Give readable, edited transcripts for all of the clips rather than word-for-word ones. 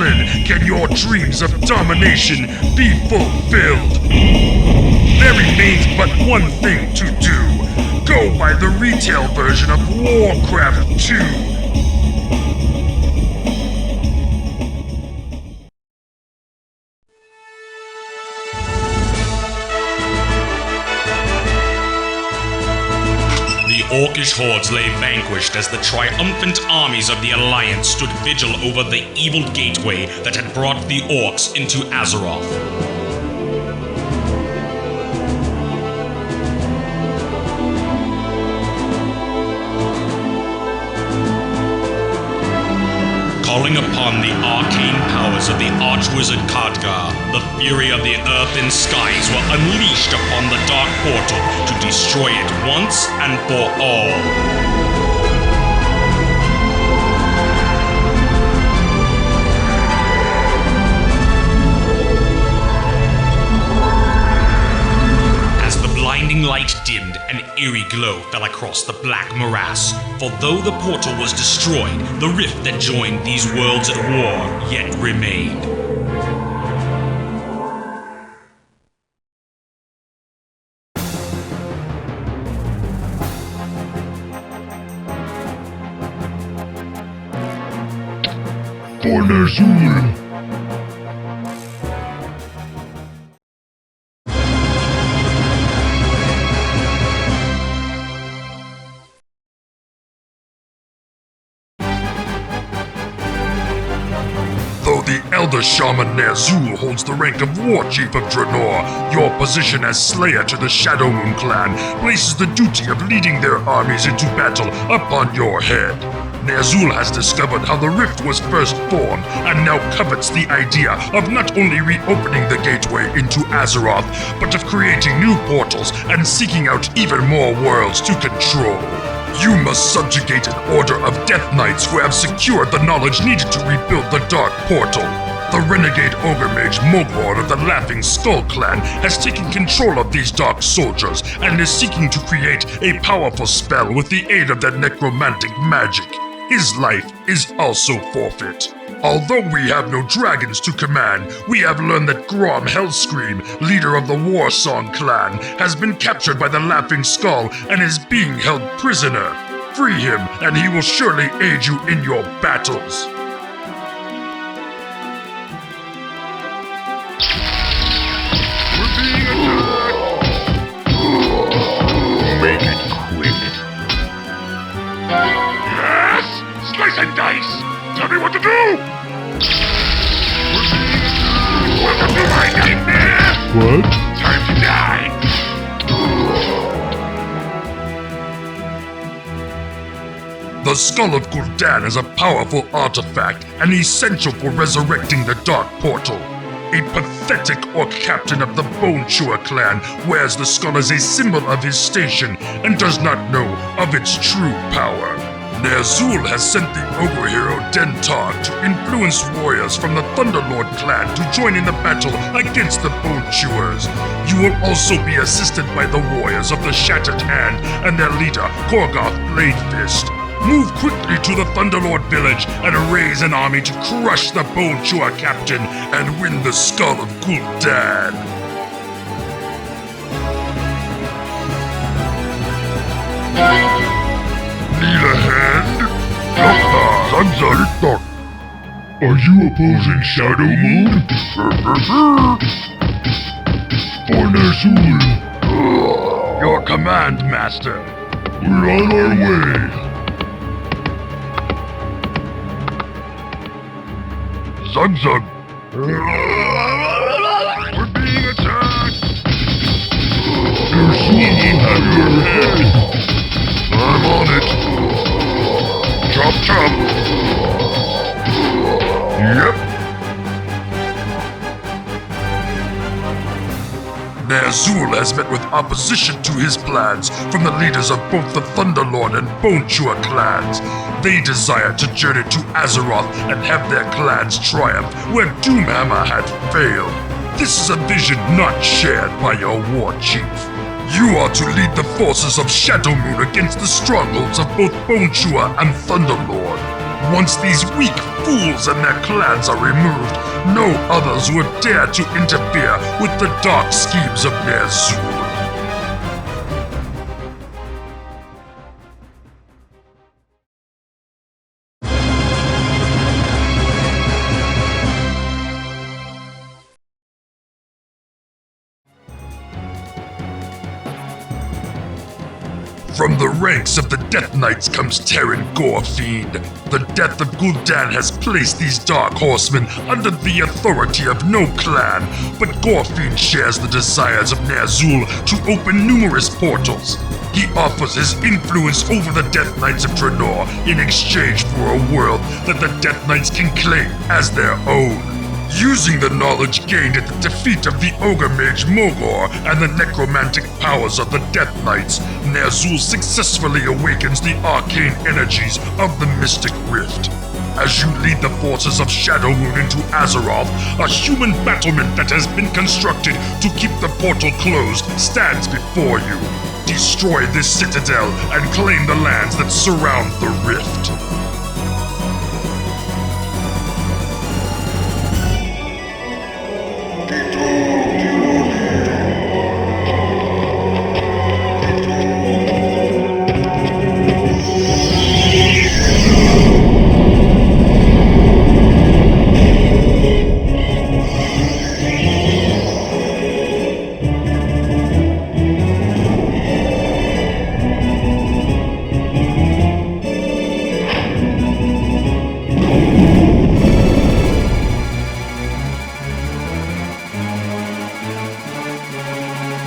statesman, can your dreams of domination be fulfilled? There remains but one thing to do. Go buy the retail version of WarCraft 2. The orcish hordes lay vanquished as the triumphant armies of the Alliance stood vigil over the evil gateway that had brought the orcs into Azeroth. Calling upon the arcane powers of the archwizard Khadgar, the fury of the earth and skies were unleashed upon the dark portal to destroy it once and for all. Blinding light dimmed, an eerie glow fell across the black morass. For though the portal was destroyed, the rift that joined these worlds at war yet remained. For Ner'zhul. The Elder Shaman Ner'zhul holds the rank of War Chief of Draenor. Your position as Slayer to the Shadowmoon clan places the duty of leading their armies into battle upon your head. Ner'zhul has discovered how the rift was first formed and now covets the idea of not only reopening the gateway into Azeroth, but of creating new portals and seeking out even more worlds to control. You must subjugate an order of Death Knights who have secured the knowledge needed to rebuild the Dark Portal. The renegade ogre mage Moglord of the Laughing Skull clan has taken control of these dark soldiers and is seeking to create a powerful spell with the aid of their necromantic magic. His life is also forfeit. Although we have no dragons to command, we have learned that Grom Hellscream, leader of the Warsong clan, has been captured by the Laughing Skull and is being held prisoner. Free him, and he will surely aid you in your battles. We're being attacked! Make it quick. Yes! Slice and dice! Tell me what to do! Welcome to my nightmare! What? Time to die! The Skull of Gul'dan is a powerful artifact and essential for resurrecting the Dark Portal. A pathetic orc captain of the Bonechewer clan wears the skull as a symbol of his station and does not know of its true power. Ner'zhul has sent the ogre hero Dentar to influence warriors from the Thunderlord clan to join in the battle against the Bonechewers. You will also be assisted by the warriors of the Shattered Hand and their leader, Korgoth Bladefist. Move quickly to the Thunderlord village and raise an army to crush the Bonechewer captain and win the Skull of Gul'dan. Need a hand? Are you opposing Shadowmoon? For Ner'zhul. Your command, Master. We're on our way. Zug. We're being attacked. Ner'zhul will have your head. I'm on it. Chop. Yep. Ner'zhul has met with opposition to his plans from the leaders of both the Thunderlord and Bonechewer clans. They desire to journey to Azeroth and have their clans triumph where Doomhammer had failed. This is a vision not shared by your war chief. You are to lead the forces of Shadowmoon against the strongholds of both Bonechewer and Thunderlord. Once these weak fools and their clans are removed, no others would dare to interfere with the dark schemes of Ner'zhul. From the ranks of the Death Knights comes Terran Gorefiend. The death of Gul'dan has placed these Dark Horsemen under the authority of no clan, but Gorefiend shares the desires of Ner'zhul to open numerous portals. He offers his influence over the Death Knights of Draenor in exchange for a world that the Death Knights can claim as their own. Using the knowledge gained at the defeat of the Ogre Mage Mogor and the necromantic powers of the Death Knights, Ner'zhul successfully awakens the arcane energies of the Mystic Rift. As you lead the forces of Shadowmoon into Azeroth, a human battlement that has been constructed to keep the portal closed stands before you. Destroy this citadel and claim the lands that surround the rift.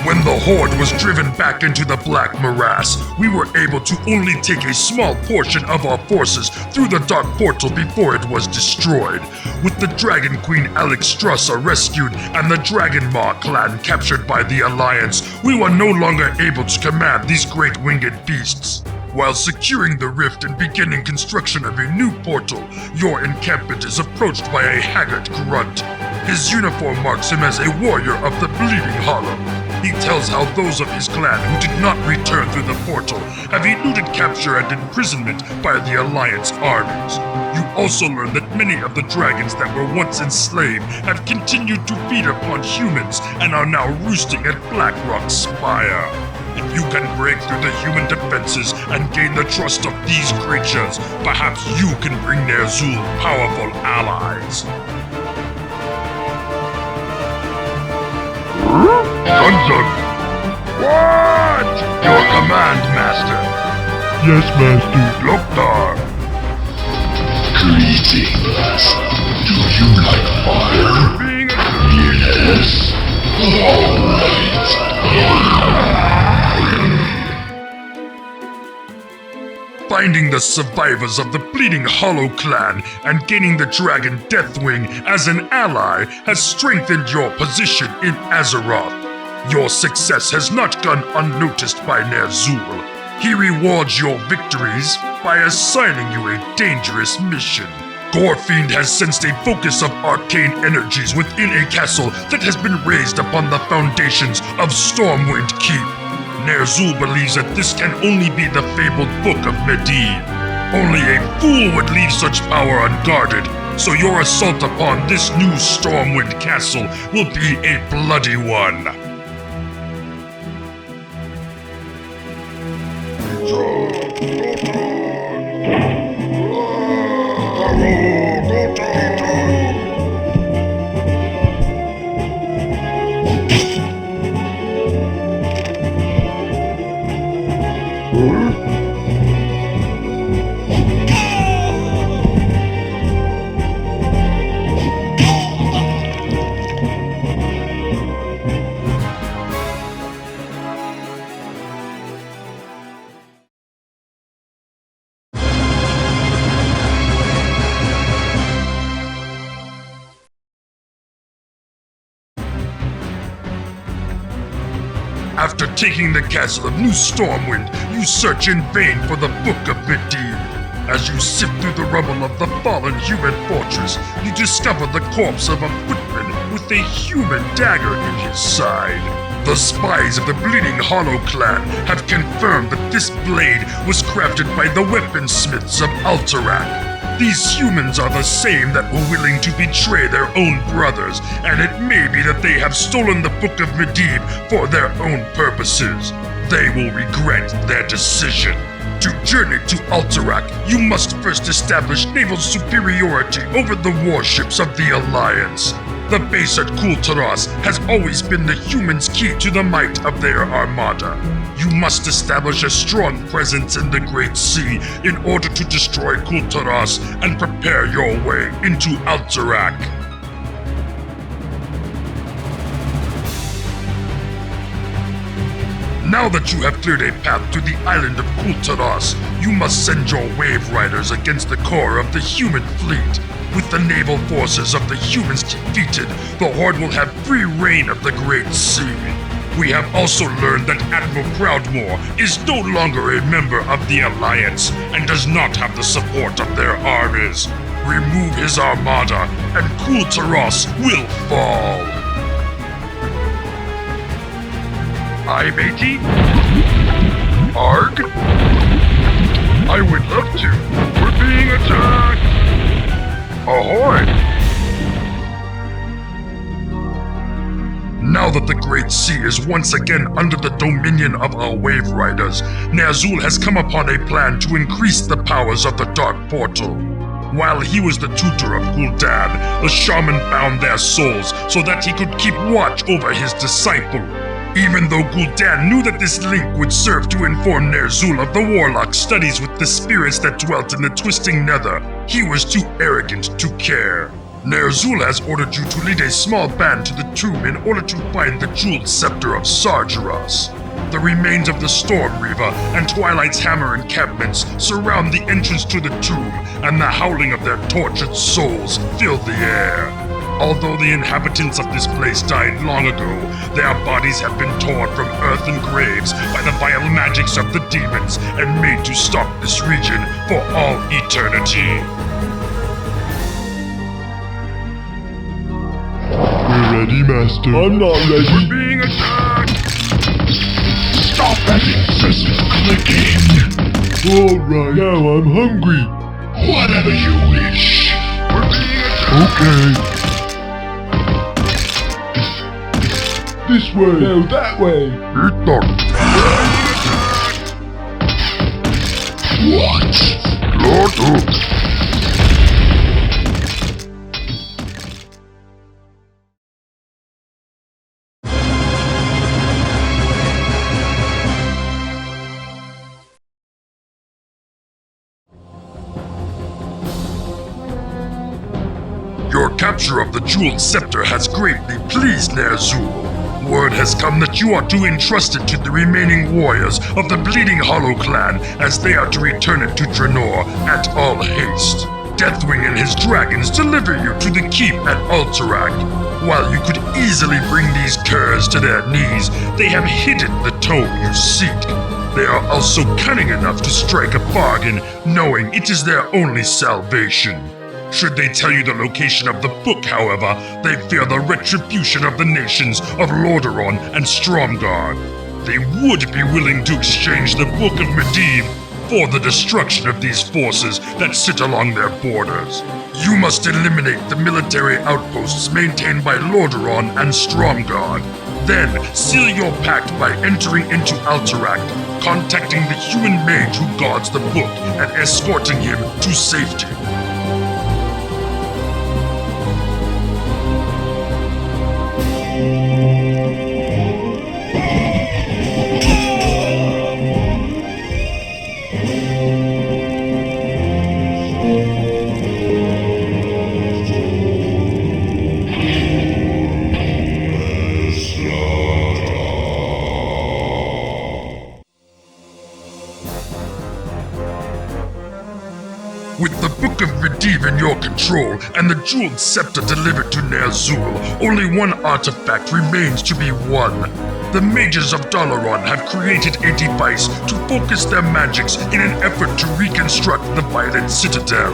When the Horde was driven back into the Black Morass, we were able to only take a small portion of our forces through the Dark Portal before it was destroyed. With the Dragon Queen Alexstrasza rescued and the Dragonmaw clan captured by the Alliance, we were no longer able to command these great winged beasts. While securing the rift and beginning construction of a new portal, your encampment is approached by a haggard grunt. His uniform marks him as a warrior of the Bleeding Hollow. He tells how those of his clan who did not return through the portal have eluded capture and imprisonment by the Alliance armies. You also learn that many of the dragons that were once enslaved have continued to feed upon humans and are now roosting at Blackrock Spire. If you can break through the human defenses and gain the trust of these creatures, perhaps you can bring Ner'zhul powerful allies. Gunzug! What? Your command, Master. Yes, Master. Lokdar. Greetings. Do you like fire? Yes. Finding the survivors of the Bleeding Hollow clan and gaining the dragon Deathwing as an ally has strengthened your position in Azeroth. Your success has not gone unnoticed by Ner'zhul. He rewards your victories by assigning you a dangerous mission. Gorefiend has sensed a focus of arcane energies within a castle that has been raised upon the foundations of Stormwind Keep. Ner'zhul believes that this can only be the fabled Book of Medivh. Only a fool would leave such power unguarded, so your assault upon this new Stormwind castle will be a bloody one. After taking the castle of New Stormwind, you search in vain for the Book of Medivh. As you sift through the rubble of the fallen human fortress, you discover the corpse of a footman with a human dagger in his side. The spies of the Bleeding Hollow clan have confirmed that this blade was crafted by the weaponsmiths of Alterac. These humans are the same that were willing to betray their own brothers, and it may be that they have stolen the Book of Medivh for their own purposes. They will regret their decision. To journey to Alterac, you must first establish naval superiority over the warships of the Alliance. The base at Tiras has always been the humans' key to the might of their armada. You must establish a strong presence in the Great Sea in order to destroy Tiras and prepare your way into Alterac. Now that you have cleared a path to the island of Tiras, you must send your wave riders against the core of the human fleet. With the naval forces of the humans defeated, the Horde will have free reign of the Great Sea. We have also learned that Admiral Proudmoore is no longer a member of the Alliance and does not have the support of their armies. Remove his armada, and Tiras will fall. Aye, matey? Arg? I would love to. We're being attacked! Ahoy! Now that the Great Sea is once again under the dominion of our Wave Riders, Ner'zhul has come upon a plan to increase the powers of the Dark Portal. While he was the tutor of Gul'dan, the shaman bound their souls so that he could keep watch over his disciple. Even though Gul'dan knew that this link would serve to inform Ner'zhul of the Warlock's studies with the spirits that dwelt in the Twisting Nether, he was too arrogant to care. Ner'zhul has ordered you to lead a small band to the tomb in order to find the jeweled scepter of Sargeras. The remains of the Storm Reaver and Twilight's Hammer encampments surround the entrance to the tomb, and the howling of their tortured souls fill the air. Although the inhabitants of this place died long ago, their bodies have been torn from earthen graves by the vile magics of the demons and made to stalk this region for all eternity. We're ready, Master. I'm not ready. We're being attacked! Stop that incessant clicking! Alright, now I'm hungry. Whatever you wish. We're being attacked! Okay. This way. No, that way. Eat them! What? Lord Hook! Your capture of the jeweled scepter has greatly pleased Ner'zhul. Word has come that you are to entrust it to the remaining warriors of the Bleeding Hollow clan, as they are to return it to Draenor at all haste. Deathwing and his dragons deliver you to the keep at Alterac. While you could easily bring these curs to their knees, they have hidden the tome you seek. They are also cunning enough to strike a bargain, knowing it is their only salvation. Should they tell you the location of the book, however, they fear the retribution of the nations of Lordaeron and Stormgarde. They would be willing to exchange the Book of Medivh for the destruction of these forces that sit along their borders. You must eliminate the military outposts maintained by Lordaeron and Stormgarde. Then, seal your pact by entering into Alterac, contacting the human mage who guards the book, and escorting him to safety. With the Book of Medivh in your control and the jeweled scepter delivered to Ner'zhul, only one artifact remains to be won. The mages of Dalaran have created a device to focus their magics in an effort to reconstruct the Violent Citadel.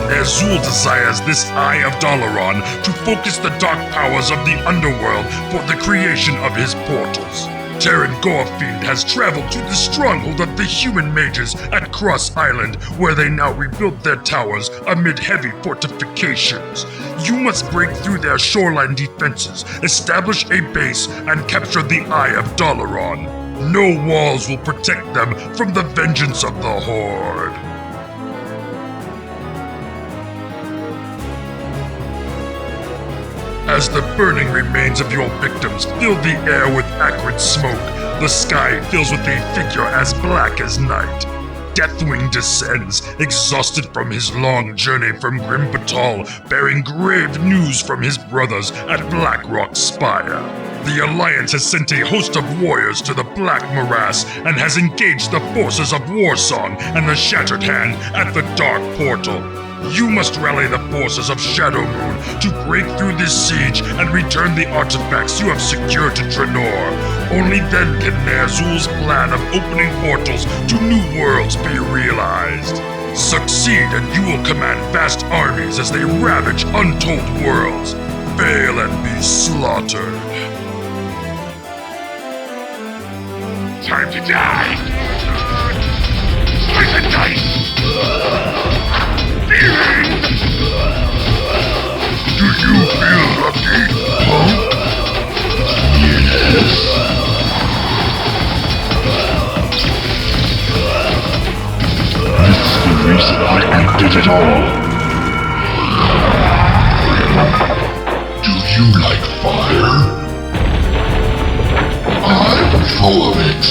Ner'zhul desires this Eye of Dalaran to focus the dark powers of the underworld for the creation of his portals. Terran Gorefiend has traveled to the stronghold of the human mages at Cross Island, where they now rebuild their towers amid heavy fortifications. You must break through their shoreline defenses, establish a base, and capture the Eye of Dalaran. No walls will protect them from the vengeance of the Horde. As the burning remains of your victims fill the air with acrid smoke, the sky fills with a figure as black as night. Deathwing descends, exhausted from his long journey from Grim Batal, bearing grave news from his brothers at Blackrock Spire. The Alliance has sent a host of warriors to the Black Morass and has engaged the forces of Warsong and the Shattered Hand at the Dark Portal. You must rally the forces of Shadowmoon to break through this siege and return the artifacts you have secured to Draenor. Only then can Ner'zhul's plan of opening portals to new worlds be realized. Succeed and you will command vast armies as they ravage untold worlds. Fail and be slaughtered. Time to die! Slice and dice! Feeling! Do you feel lucky, punk? Yes. That's the reason I acted at all. Do you like fire? I'm full of it.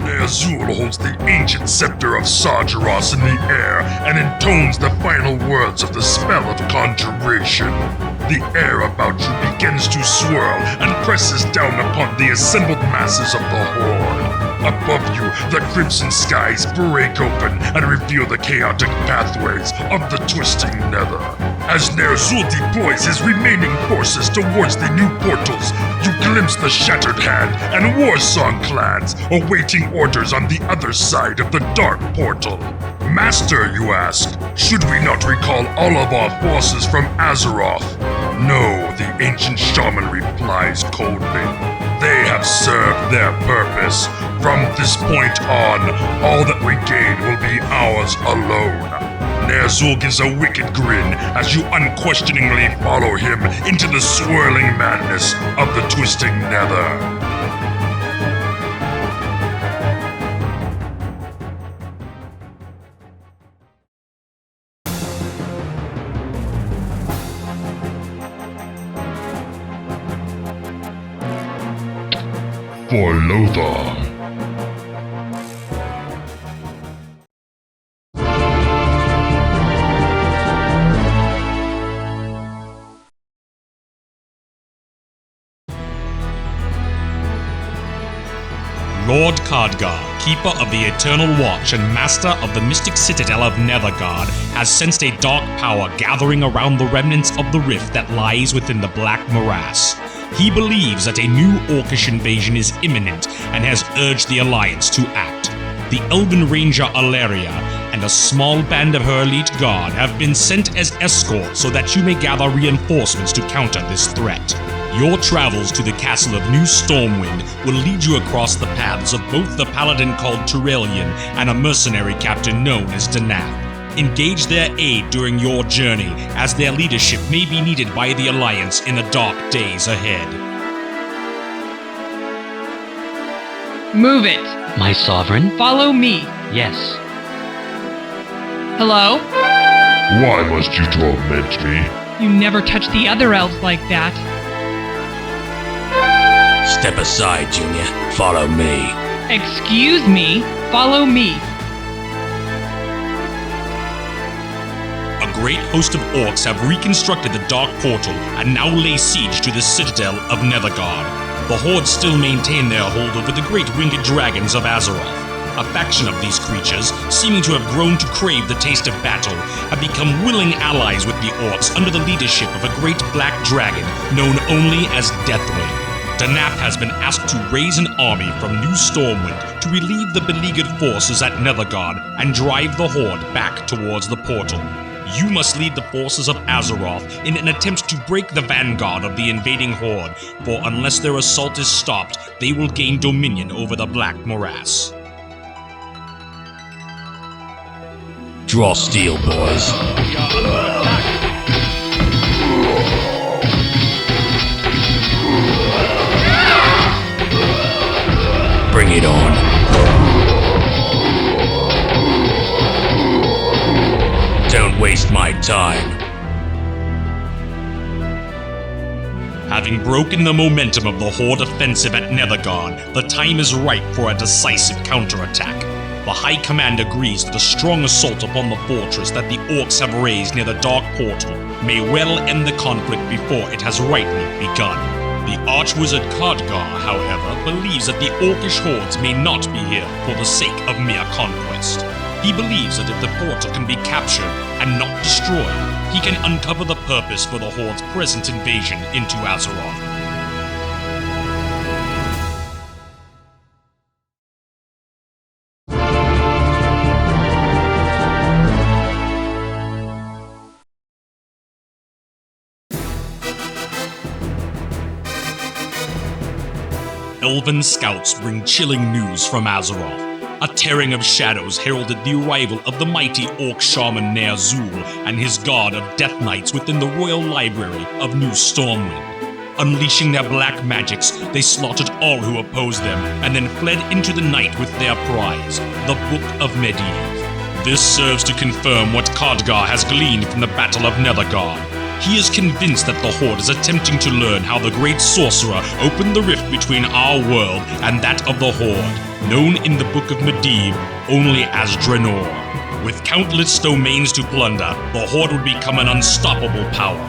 Ner'zhul holds the ancient scepter of Sargeras in the air and intones the final words of the spell of conjuration. The air about you begins to swirl and presses down upon the assembled masses of the Horde. Above you, the crimson skies break open and reveal the chaotic pathways of the twisting nether. As Ner'zhul deploys his remaining forces towards the new portals, you glimpse the Shattered Hand and Warsong clans awaiting orders on the other side of the Dark Portal. Master, you ask, should we not recall all of our forces from Azeroth? No, the ancient shaman replies coldly. They have served their purpose. From this point on, all that we gain will be ours alone. Ner'zhul gives a wicked grin as you unquestioningly follow him into the swirling madness of the twisting nether. For Lothar. Lord Khadgar, Keeper of the Eternal Watch and Master of the Mystic Citadel of Nethergarde, has sensed a dark power gathering around the remnants of the rift that lies within the Black Morass. He believes that a new Orcish invasion is imminent and has urged the Alliance to act. The Elven Ranger Alleria and a small band of her elite guard have been sent as escorts so that you may gather reinforcements to counter this threat. Your travels to the castle of New Stormwind will lead you across the paths of both the paladin called Turelian and a mercenary captain known as Danath. Engage their aid during your journey, as their leadership may be needed by the Alliance in the dark days ahead. Move it! My sovereign? Follow me! Yes. Hello? Why must you torment me? You never touch the other elves like that. Step aside, Junior. Follow me. Excuse me, follow me. A great host of orcs have reconstructed the Dark Portal and now lay siege to the citadel of Nethergarde. The Horde still maintain their hold over the great winged dragons of Azeroth. A faction of these creatures, seeming to have grown to crave the taste of battle, have become willing allies with the orcs under the leadership of a great black dragon known only as Deathwing. Danap has been asked to raise an army from New Stormwind to relieve the beleaguered forces at Nethergarde and drive the Horde back towards the portal. You must lead the forces of Azeroth in an attempt to break the vanguard of the invading Horde, for unless their assault is stopped, they will gain dominion over the Black Morass. Draw steel, boys. Bring it on. Don't waste my time. Having broken the momentum of the Horde offensive at Nethergarde, the time is ripe for a decisive counterattack. The High Command agrees that a strong assault upon the fortress that the orcs have raised near the Dark Portal may well end the conflict before it has rightly begun. The Archwizard Khadgar, however, believes that the orcish hordes may not be here for the sake of mere conquest. He believes that if the portal can be captured and not destroyed, he can uncover the purpose for the Horde's present invasion into Azeroth. Elven scouts bring chilling news from Azeroth. A tearing of shadows heralded the arrival of the mighty orc shaman Ner'zhul and his guard of death knights within the royal library of New Stormwind. Unleashing their black magics, they slaughtered all who opposed them, and then fled into the night with their prize, the Book of Medivh. This serves to confirm what Khadgar has gleaned from the Battle of Nethergarde. He is convinced that the Horde is attempting to learn how the great sorcerer opened the rift between our world and that of the Horde, known in the Book of Medivh only as Draenor. With countless domains to plunder, the Horde would become an unstoppable power.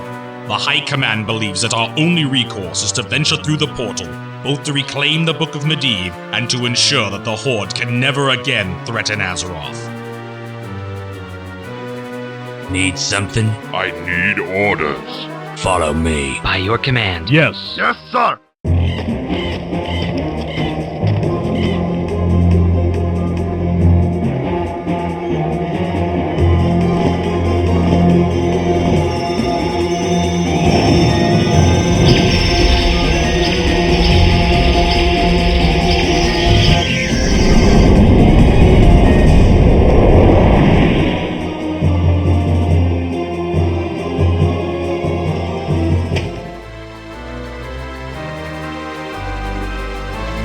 The High Command believes that our only recourse is to venture through the portal, both to reclaim the Book of Medivh and to ensure that the Horde can never again threaten Azeroth. Need something? I need orders. Follow me. By your command. Yes. Yes, sir.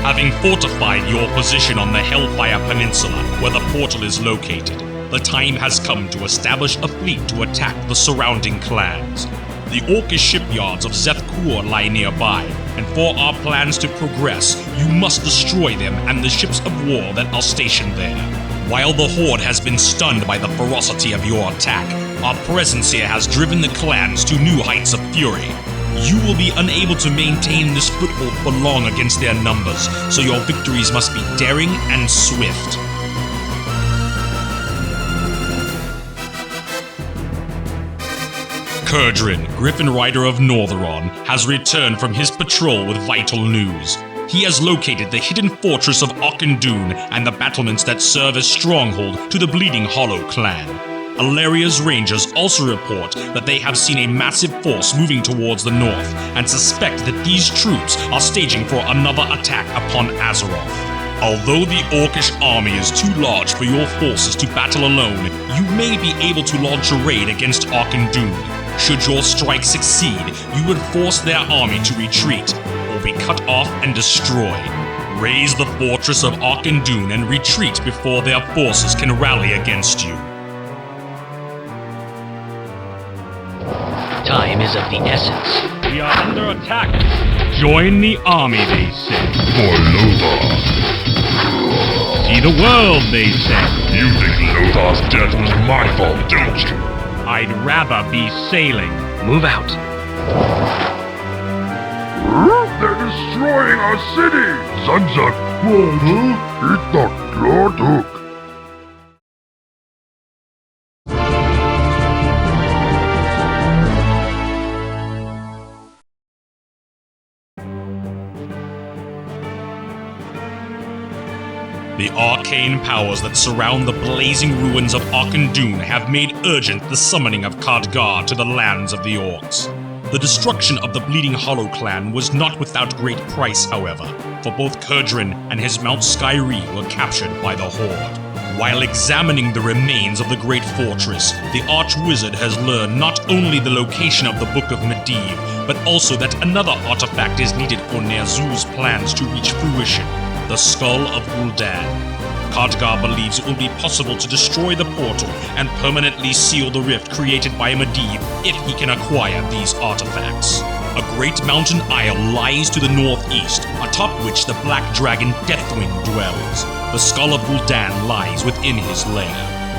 Having fortified your position on the Hellfire Peninsula, where the portal is located, the time has come to establish a fleet to attack the surrounding clans. The orcish shipyards of Zeth'Kur lie nearby, and for our plans to progress, you must destroy them and the ships of war that are stationed there. While the Horde has been stunned by the ferocity of your attack, our presence here has driven the clans to new heights of fury. You will be unable to maintain this foothold for long against their numbers, so your victories must be daring and swift. Kurdrin, Griffin Rider of Northeron, has returned from his patrol with vital news. He has located the hidden fortress of Auchindoun and the battlements that serve as stronghold to the Bleeding Hollow clan. Alleria's rangers also report that they have seen a massive force moving towards the north and suspect that these troops are staging for another attack upon Azeroth. Although the orcish army is too large for your forces to battle alone, you may be able to launch a raid against Auchindoun. Should your strike succeed, you would force their army to retreat or be cut off and destroyed. Raise the fortress of Auchindoun and retreat before their forces can rally against you. Time is of the essence. We are under attack. Join the army, they say. For Lothar. See the world, they say. You think Lothar's death was my fault, don't you? I'd rather be sailing. Move out. They're destroying our city! Sunset! What, huh? Eat the blood hook! The arcane powers that surround the blazing ruins of Auchindoun have made urgent the summoning of Khadgar to the lands of the Orcs. The destruction of the Bleeding Hollow clan was not without great price, however, for both Kurdrin and his Mount Skyrie were captured by the Horde. While examining the remains of the great fortress, the Archwizard has learned not only the location of the Book of Medivh, but also that another artifact is needed for Ner'zhul's plans to reach fruition. The Skull of Gul'dan. Khadgar believes it will be possible to destroy the portal and permanently seal the rift created by Medivh if he can acquire these artifacts. A great mountain isle lies to the northeast, atop which the black dragon Deathwing dwells. The Skull of Gul'dan lies within his lair.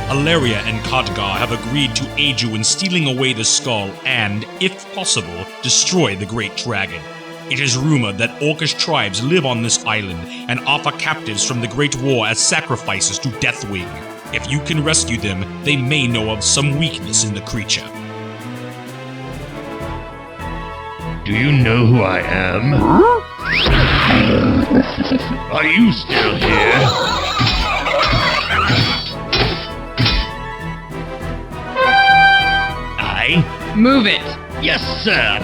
Alleria and Khadgar have agreed to aid you in stealing away the skull and, if possible, destroy the great dragon. It is rumored that Orcish tribes live on this island and offer captives from the Great War as sacrifices to Deathwing. If you can rescue them, they may know of some weakness in the creature. Do you know who I am? Are you still here? I? Move it! Yes, sir!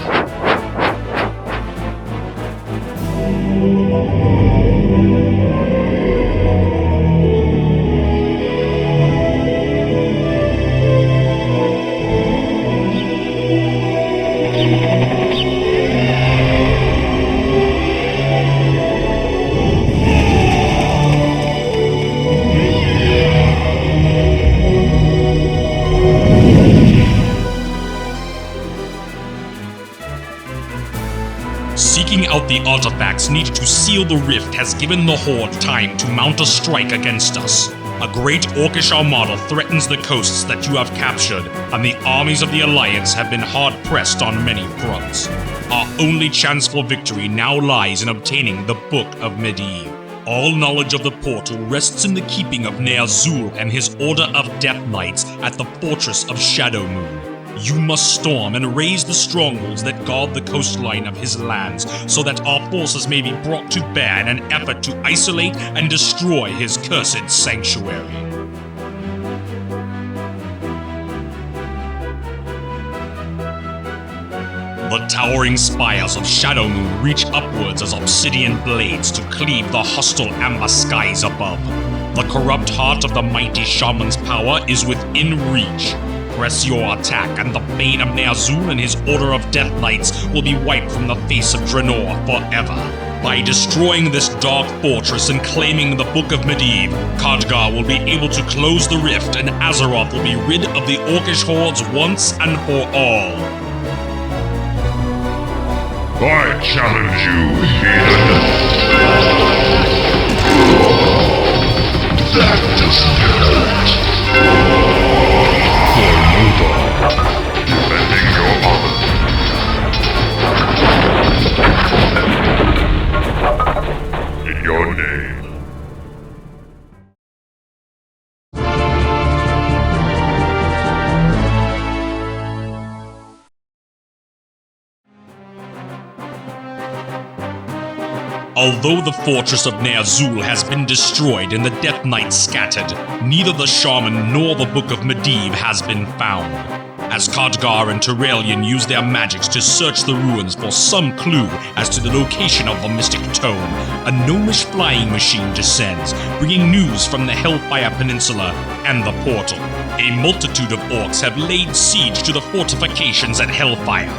Seeking out the artifacts needed to seal the rift has given the Horde time to mount a strike against us. A great Orcish armada threatens the coasts that you have captured, and the armies of the Alliance have been hard-pressed on many fronts. Our only chance for victory now lies in obtaining the Book of Medivh. All knowledge of the portal rests in the keeping of Ner'zhul and his Order of Death Knights at the Fortress of Shadowmoon. You must storm and raise the strongholds that guard the coastline of his lands, so that our forces may be brought to bear in an effort to isolate and destroy his cursed sanctuary. The towering spires of Shadowmoon reach upwards as obsidian blades to cleave the hostile amber skies above. The corrupt heart of the mighty shaman's power is within reach. Press your attack, and the bane of Ner'zhul and his Order of Death Knights will be wiped from the face of Draenor forever. By destroying this dark fortress and claiming the Book of Medivh, Khadgar will be able to close the rift and Azeroth will be rid of the Orcish hordes once and for all. I challenge you, heathen! That doesn't hurt! For Lothar, defending your honor. In your name. Although the fortress of Ner'zhul has been destroyed and the Death Knights scattered, neither the Shaman nor the Book of Medivh has been found. As Khadgar and Turelian use their magics to search the ruins for some clue as to the location of the Mystic Tome, a gnomish flying machine descends, bringing news from the Hellfire Peninsula and the portal. A multitude of orcs have laid siege to the fortifications at Hellfire.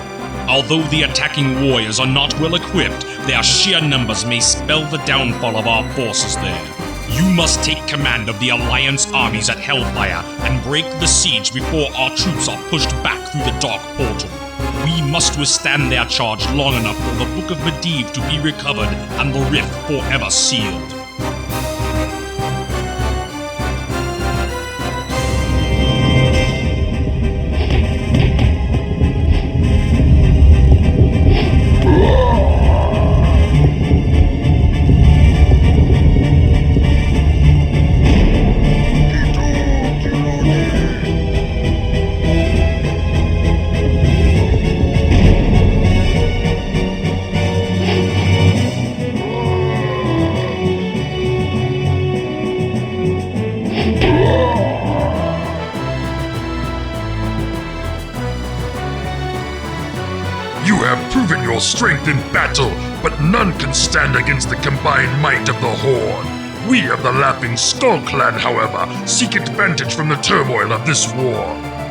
Although the attacking warriors are not well equipped, their sheer numbers may spell the downfall of our forces there. You must take command of the Alliance armies at Hellfire and break the siege before our troops are pushed back through the dark portal. We must withstand their charge long enough for the Book of Medivh to be recovered and the rift forever sealed. You have proven your strength in battle, but none can stand against the combined might of the Horde. We of the Laughing Skull Clan, however, seek advantage from the turmoil of this war.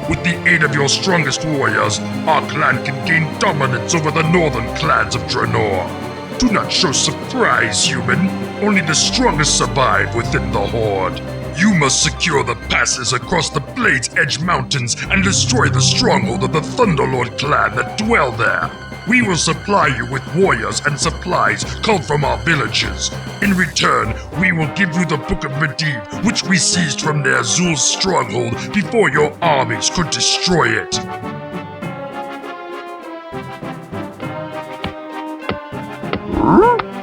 With the aid of your strongest warriors, our clan can gain dominance over the northern clans of Draenor. Do not show surprise, human. Only the strongest survive within the Horde. You must secure the passes across the Blade's Edge Mountains and destroy the stronghold of the Thunderlord clan that dwell there. We will supply you with warriors and supplies culled from our villages. In return, we will give you the Book of Medivh, which we seized from Ner'zhul's stronghold before your armies could destroy it.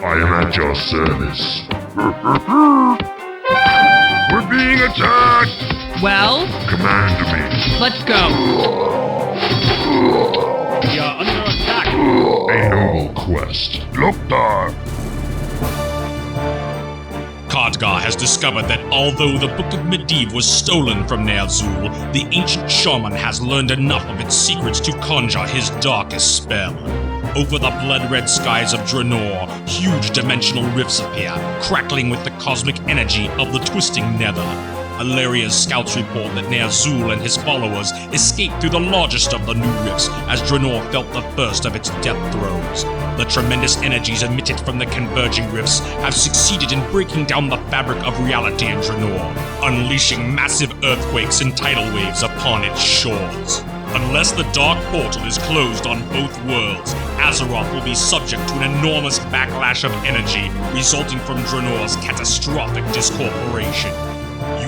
I am at your service. We're being attacked! Well, Command me. let's go. We are under attack. A noble quest. Loktar! Khadgar has discovered that although the Book of Medivh was stolen from Ner'zhul, the ancient shaman has learned enough of its secrets to conjure his darkest spell. Over the blood-red skies of Draenor, huge dimensional rifts appear, crackling with the cosmic energy of the twisting nether. Alleria's scouts report that Ner'zhul and his followers escaped through the largest of the new rifts as Draenor felt the first of its death throes. The tremendous energies emitted from the converging rifts have succeeded in breaking down the fabric of reality in Draenor, unleashing massive earthquakes and tidal waves upon its shores. Unless the Dark Portal is closed on both worlds, Azeroth will be subject to an enormous backlash of energy resulting from Draenor's catastrophic discorporation.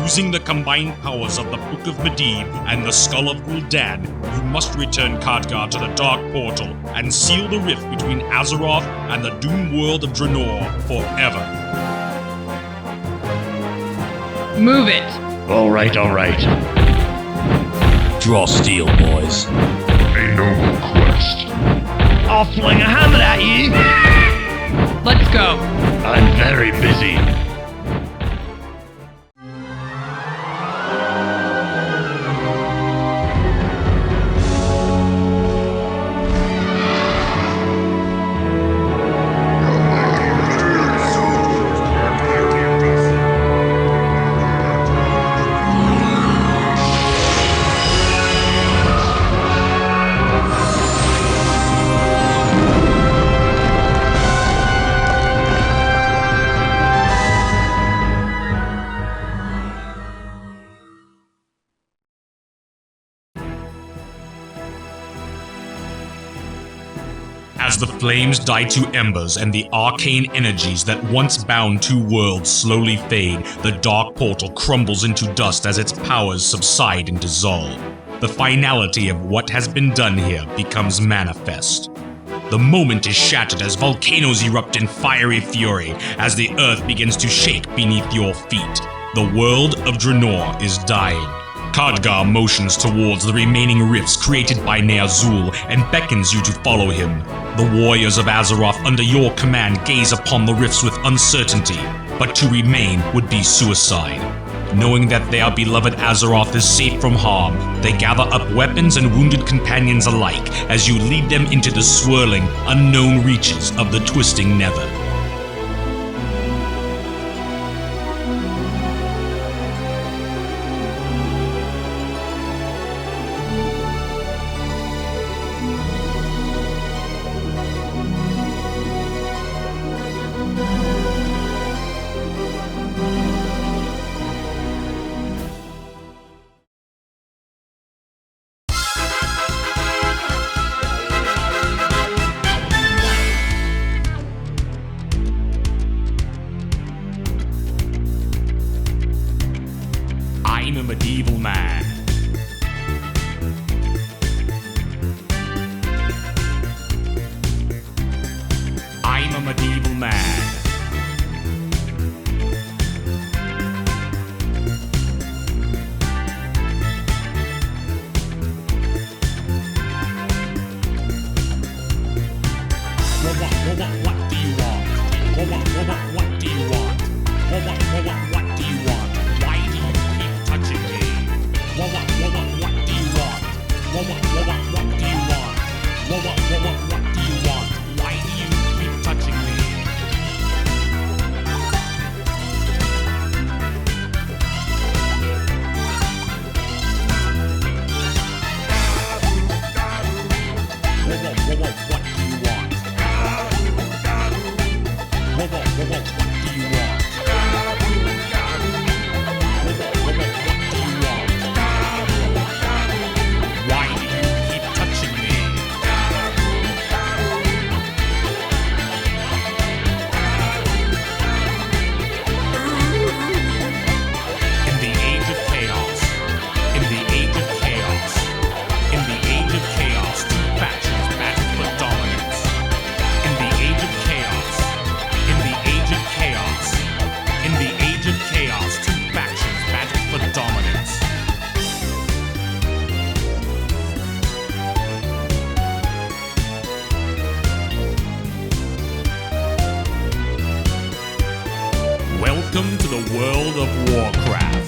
Using the combined powers of the Book of Medivh and the Skull of Gul'dan, you must return Khadgar to the Dark Portal and seal the rift between Azeroth and the doomed world of Draenor forever. Move it. All right. Draw steel, boys. A noble quest. I'll fling a hammer at you. Let's go. I'm very busy. As the flames die to embers and the arcane energies that once bound two worlds slowly fade, the Dark Portal crumbles into dust as its powers subside and dissolve. The finality of what has been done here becomes manifest. The moment is shattered as volcanoes erupt in fiery fury, as the earth begins to shake beneath your feet. The world of Draenor is dying. Khadgar motions towards the remaining rifts created by Ner'zhul and beckons you to follow him. The warriors of Azeroth under your command gaze upon the rifts with uncertainty, but to remain would be suicide. Knowing that their beloved Azeroth is safe from harm, they gather up weapons and wounded companions alike as you lead them into the swirling, unknown reaches of the twisting nether. I'm a medieval man. I'm a medieval man. What do you want? What do you want? What do you want? Why do you keep touching me? What do you want? What do you want? What do you want? Why do you keep touching me? What do you want? What do you want? Why do you keep touching me? In the age of chaos, in the age of chaos, in the age of chaos, two factions battle for dominance. In the age of chaos, in the age of chaos, in the age of chaos, two factions battle for dominance. Welcome to the world of WarCraft.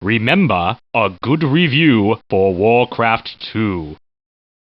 Remember, a good review for WarCraft 2.